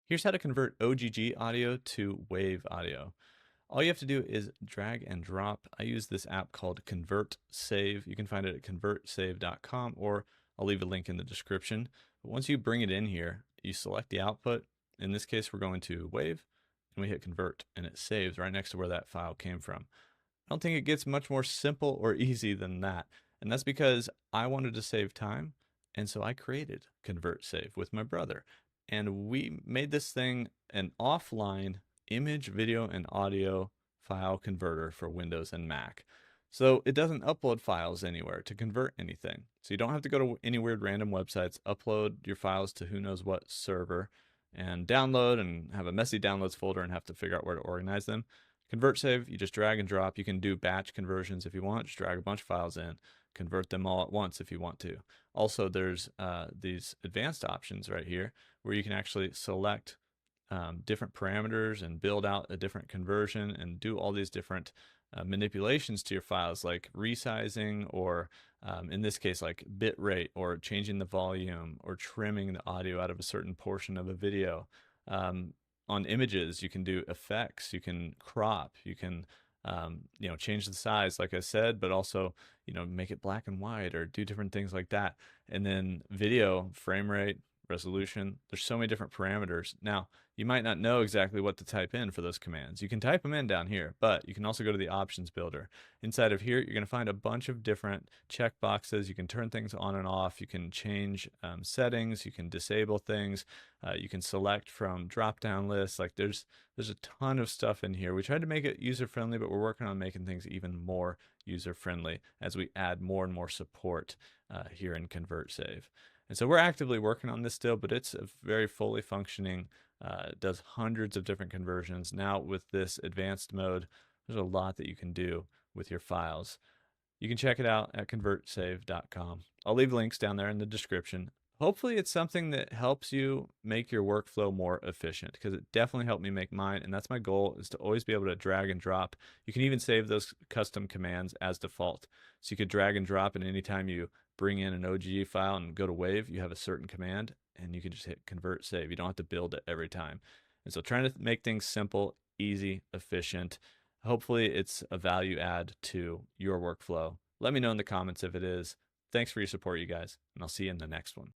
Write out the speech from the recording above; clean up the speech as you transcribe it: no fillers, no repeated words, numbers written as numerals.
Here's how to convert OGG audio to WAV audio. All you have to do is drag and drop. I use this app called ConvertSave. You can find it at convertsave.com, or I'll leave a link in the description. But once you bring it in here, you select the output. In this case, we're going to WAV, and we hit convert, and it saves right next to where that file came from. I don't think it gets much more simple or easy than that. And that's because I wanted to save time. And so I created ConvertSave with my brother. And we made this thing an offline image, video, and audio file converter for Windows and Mac. So it doesn't upload files anywhere to convert anything. So you don't have to go to any weird random websites, upload your files to who knows what server, and download and have a messy downloads folder and have to figure out where to organize them. ConvertSave, you just drag and drop. You can do batch conversions if you want. Just drag a bunch of files in, convert them all at once if you want to. Also, there's these advanced options right here where you can actually select different parameters and build out a different conversion and do all these different manipulations to your files, like resizing, or in this case, like bit rate, or changing the volume, or trimming the audio out of a certain portion of a video. On images, you can do effects, you can crop, you can change the size, like I said, but also, make it black and white or do different things like that. And then video, frame rate, resolution, there's so many different parameters. Now, you might not know exactly what to type in for those commands. You can type them in down here, but you can also go to the options builder. Inside of here, you're going to find a bunch of different checkboxes. You can turn things on and off. You can change settings. You can disable things. You can select from drop-down lists. Like there's a ton of stuff in here. We tried to make it user-friendly, but we're working on making things even more user-friendly as we add more and more support here in ConvertSave. And so we're actively working on this still, but it's a very fully functioning, does hundreds of different conversions. Now with this advanced mode, there's a lot that you can do with your files. You can check it out at convertsave.com. I'll leave links down there in the description. Hopefully it's something that helps you make your workflow more efficient, because it definitely helped me make mine, and that's my goal, is to always be able to drag and drop. You can even save those custom commands as default. So you could drag and drop, and anytime you bring in an OGG file and go to WAV, you have a certain command, and you can just hit convert save. You don't have to build it every time. And so trying to make things simple, easy, efficient. Hopefully it's a value add to your workflow. Let me know in the comments if it is. Thanks for your support, you guys, and I'll see you in the next one.